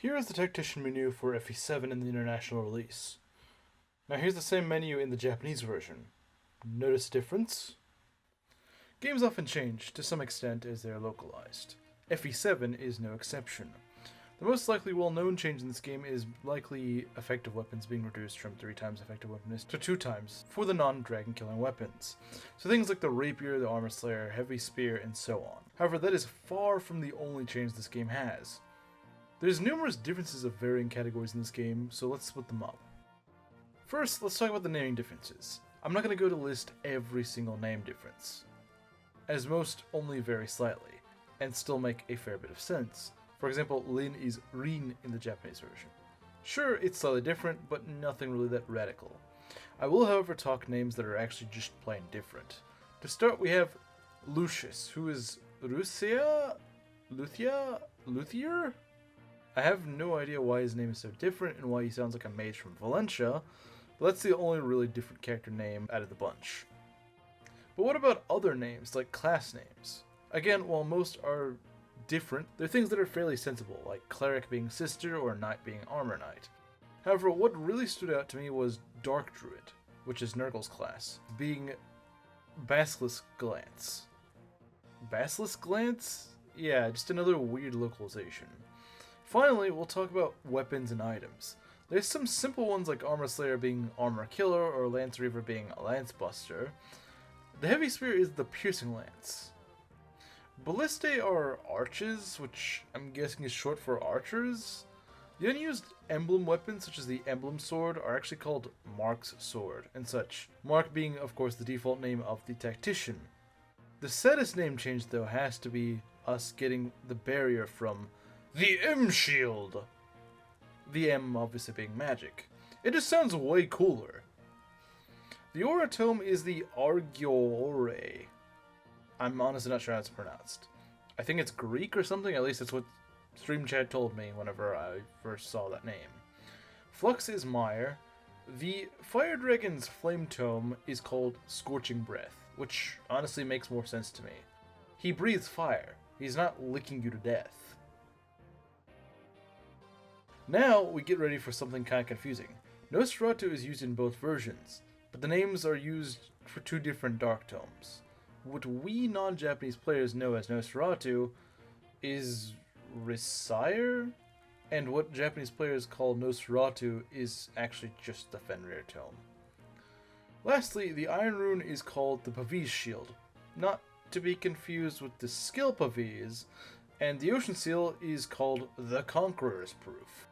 Here is the Tactician menu for FE7 in the international release. Now here's the same menu in the Japanese version. Notice a difference? Games often change, to some extent, as they are localized. FE7 is no exception. The most likely well-known change in this game is likely effective weapons being reduced from 3 times effective weapons to 2 times for the non-dragon killing weapons. So things like the rapier, the armor slayer, heavy spear, and so on. However, that is far from the only change this game has. There's numerous differences of varying categories in this game, so let's split them up. First, let's talk about the naming differences. I'm not going to go to list every single name difference, as most only vary slightly, and still make a fair bit of sense. For example, Lin is Rin in the Japanese version. Sure, it's slightly different, but nothing really that radical. I will, however, talk names that are actually just plain different. To start, we have Lucius, who is Luthia? Luthier? I have no idea why his name is so different and why he sounds like a mage from Valencia, but that's the only really different character name out of the bunch. But what about other names, like class names? Again, while most are different, they're things that are fairly sensible, like cleric being sister or knight being armor knight. However, what really stood out to me was Dark Druid, which is Nurgle's class, being Basilisk Glance. Basilisk Glance? Yeah, just another weird localization. Finally, we'll talk about weapons and items. There's some simple ones like Armor Slayer being Armor Killer or Lance Reaver being a Lance Buster. The Heavy Spear is the Piercing Lance. Ballistae are arches, which I'm guessing is short for archers. The unused emblem weapons, such as the Emblem Sword, are actually called Mark's Sword and such. Mark being, of course, the default name of the Tactician. The saddest name change, though, has to be us getting the barrier from the M-Shield. The M obviously being magic. It just sounds way cooler. The Aura Tome is the Argiore. I'm honestly not sure how it's pronounced. I think it's Greek or something, at least that's what Stream Chat told me whenever I first saw that name. Flux is Mire. The Fire Dragon's Flame Tome is called Scorching Breath, which honestly makes more sense to me. He breathes fire. He's not licking you to death. Now we get ready for something kind of confusing. Nosferatu is used in both versions, but the names are used for 2 different Dark Tomes. What we non-Japanese players know as Nosferatu is Risire, and what Japanese players call Nosferatu is actually just the Fenrir Tome. Lastly, the Iron Rune is called the Pavis Shield, not to be confused with the Skill Pavis, and the Ocean Seal is called the Conqueror's Proof.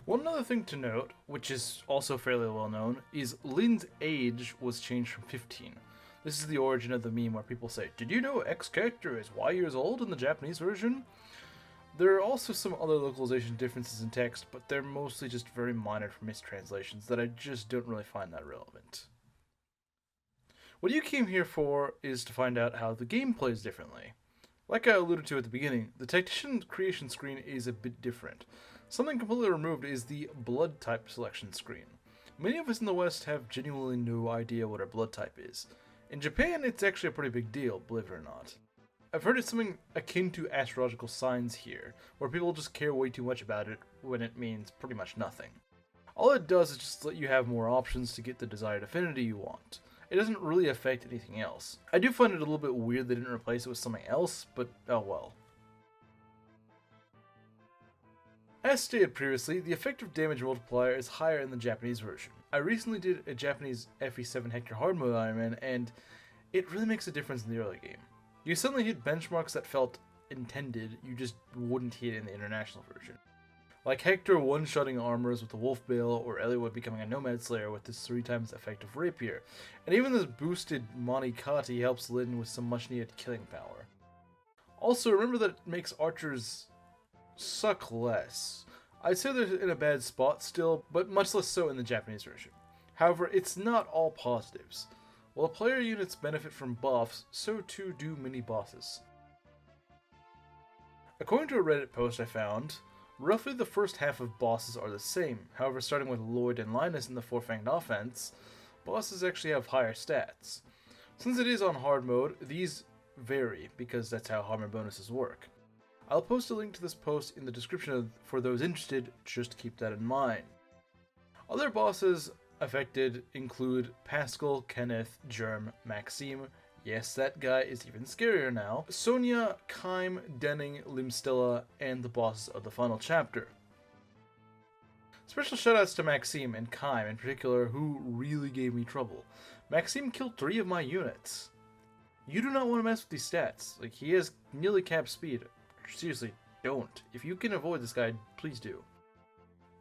One other thing to note, which is also fairly well known, is Lin's age was changed from 15. This is the origin of the meme where people say, "Did you know X character is Y years old in the Japanese version?" There are also some other localization differences in text, but they're mostly just very minor mistranslations that I just don't really find that relevant. What you came here for is to find out how the game plays differently. Like I alluded to at the beginning, the Tactician creation screen is a bit different. Something completely removed is the blood type selection screen. Many of us in the West have genuinely no idea what our blood type is. In Japan, it's actually a pretty big deal, believe it or not. I've heard it's something akin to astrological signs here, where people just care way too much about it when it means pretty much nothing. All it does is just let you have more options to get the desired affinity you want. It doesn't really affect anything else. I do find it a little bit weird they didn't replace it with something else, but oh well. As stated previously, the effective damage multiplier is higher in the Japanese version. I recently did a Japanese FE7 Hector hard mode Iron Man, and it really makes a difference in the early game. You suddenly hit benchmarks that felt intended, you just wouldn't hit in the international version. Like Hector one-shotting armors with the Wolf Bale, or Eliwood becoming a Nomad Slayer with this 3 times effective rapier. And even this boosted Monikati helps Lin with some much-needed killing power. Also, remember that it makes archers suck less. I'd say they're in a bad spot still, but much less so in the Japanese version. However, it's not all positives. While player units benefit from buffs, so too do mini-bosses. According to a Reddit post I found, roughly the first half of bosses are the same. However, starting with Lloyd and Linus in the Four-Fanged Offense, bosses actually have higher stats. Since it is on hard mode, these vary, because that's how hard mode bonuses work. I'll post a link to this post in the description for those interested, just keep that in mind. Other bosses affected include Pascal, Kenneth, Germ, Maxime, yes, that guy is even scarier now, Sonia, Keim, Denning, Limstella, and the bosses of the final chapter. Special shoutouts to Maxime and Keim in particular, who really gave me trouble. Maxime killed 3 of my units. You do not want to mess with these stats. Like, he has nearly cap speed. Seriously, don't. If you can avoid this guy, please do.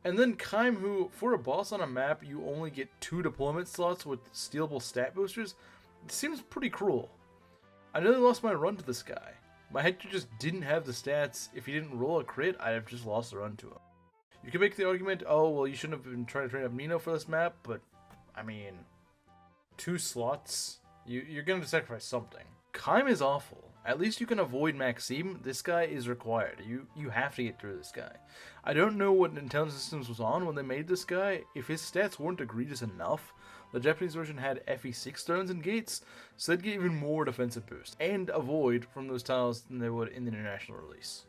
And then Keim, who, for a boss on a map, you only get 2 deployment slots with stealable stat boosters, it seems pretty cruel. I nearly lost my run to this guy. My Hector just didn't have the stats. If he didn't roll a crit, I'd have just lost the run to him. You can make the argument, oh, well, you shouldn't have been trying to train up Nino for this map, but, I mean, 2 slots? You're going to sacrifice something. Keim is awful. At least you can avoid Maxime. This guy is required. You have to get through this guy. I don't know what intelligence systems was on when they made this guy. If his stats weren't egregious enough, the Japanese version had FE6 stones and gates, so they'd get even more defensive boost, and avoid from those tiles than they would in the international release.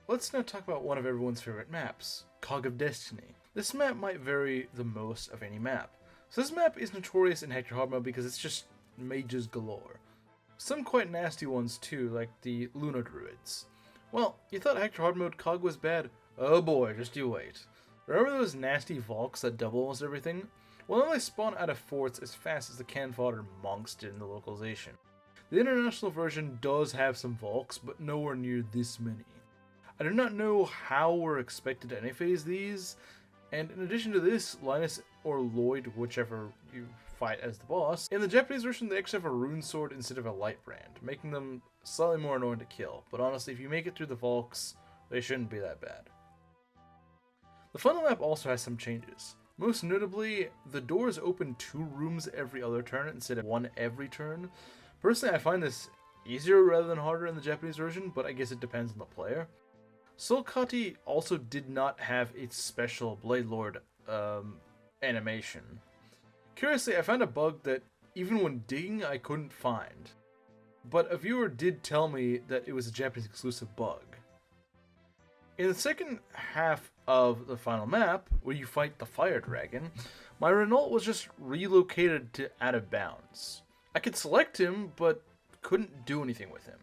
Let's now talk about one of everyone's favorite maps, Cog of Destiny. This map might vary the most of any map. So this map is notorious in Hector hard mode because it's just mages galore. Some quite nasty ones too, like the Luna Druids. Well, you thought Hector hard mode Cog was bad? Oh boy, just you wait. Remember those nasty Valks that double almost everything? Well, now they spawn out of forts as fast as the cannon fodder monks did in the localization. The international version does have some Valks, but nowhere near this many. I do not know how we're expected to any-phase these, and in addition to this, Linus or Lloyd, whichever you fight as the boss, in the Japanese version they actually have a rune sword instead of a light brand, making them slightly more annoying to kill, but honestly if you make it through the Valks, they shouldn't be that bad. The final map also has some changes. Most notably, the doors open 2 rooms every other turn instead of 1 every turn. Personally, I find this easier rather than harder in the Japanese version, but I guess it depends on the player. Sulcati also did not have its special Blade Lord animation. Curiously, I found a bug that even when digging I couldn't find, but a viewer did tell me that it was a Japanese exclusive bug. In the second half of the final map, where you fight the Fire Dragon, my Renault was just relocated to out of bounds. I could select him, but couldn't do anything with him.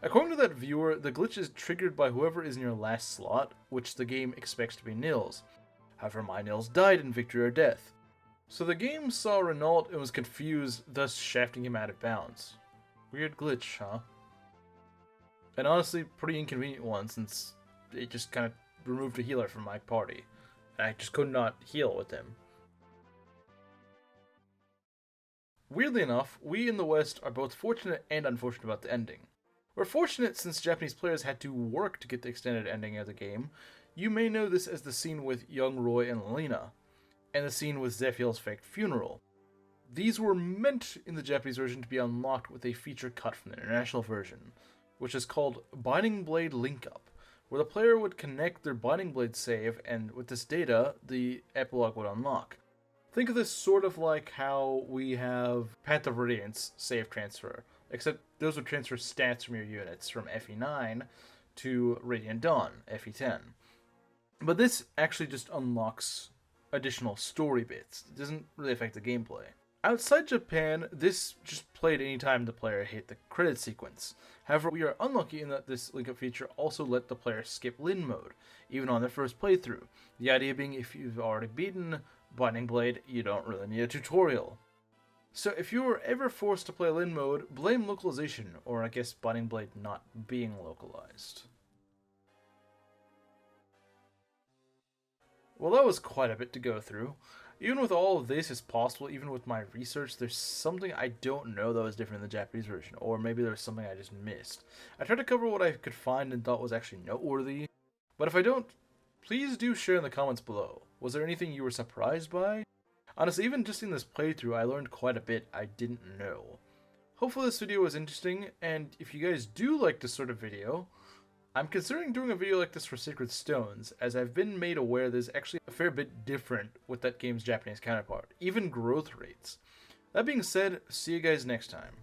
According to that viewer, the glitch is triggered by whoever is in your last slot, which the game expects to be Nils. However, my Nils died in victory or death. So the game saw Renault and was confused, thus shafting him out of bounds. Weird glitch, huh? And honestly, pretty inconvenient one, since it just kind of removed a healer from my party. And I just could not heal with him. Weirdly enough, we in the West are both fortunate and unfortunate about the ending. We're fortunate since Japanese players had to work to get the extended ending of the game. You may know this as the scene with young Roy and Lena, and the scene with Zephiel's fake funeral. These were meant in the Japanese version to be unlocked with a feature cut from the international version, which is called Binding Blade Linkup, where the player would connect their Binding Blade save, and with this data, the epilogue would unlock. Think of this sort of like how we have Path of Radiance save transfer, except those would transfer stats from your units from FE9 to Radiant Dawn, FE10. But this actually just unlocks additional story bits. It doesn't really affect the gameplay. Outside Japan, this just played anytime the player hit the credit sequence. However, we are unlucky in that this linkup feature also let the player skip Lin mode, even on their first playthrough. The idea being if you've already beaten Binding Blade, you don't really need a tutorial. So if you were ever forced to play Lin mode, blame localization, or I guess Binding Blade not being localized. Well, that was quite a bit to go through. Even with all of this, it's possible, even with my research, there's something I don't know that was different in the Japanese version, or maybe there's something I just missed. I tried to cover what I could find and thought was actually noteworthy, but if I don't, please do share in the comments below. Was there anything you were surprised by? Honestly, even just in this playthrough, I learned quite a bit I didn't know. Hopefully this video was interesting, and if you guys do like this sort of video, I'm considering doing a video like this for Sacred Stones, as I've been made aware there's actually a fair bit different with that game's Japanese counterpart, even growth rates. That being said, see you guys next time.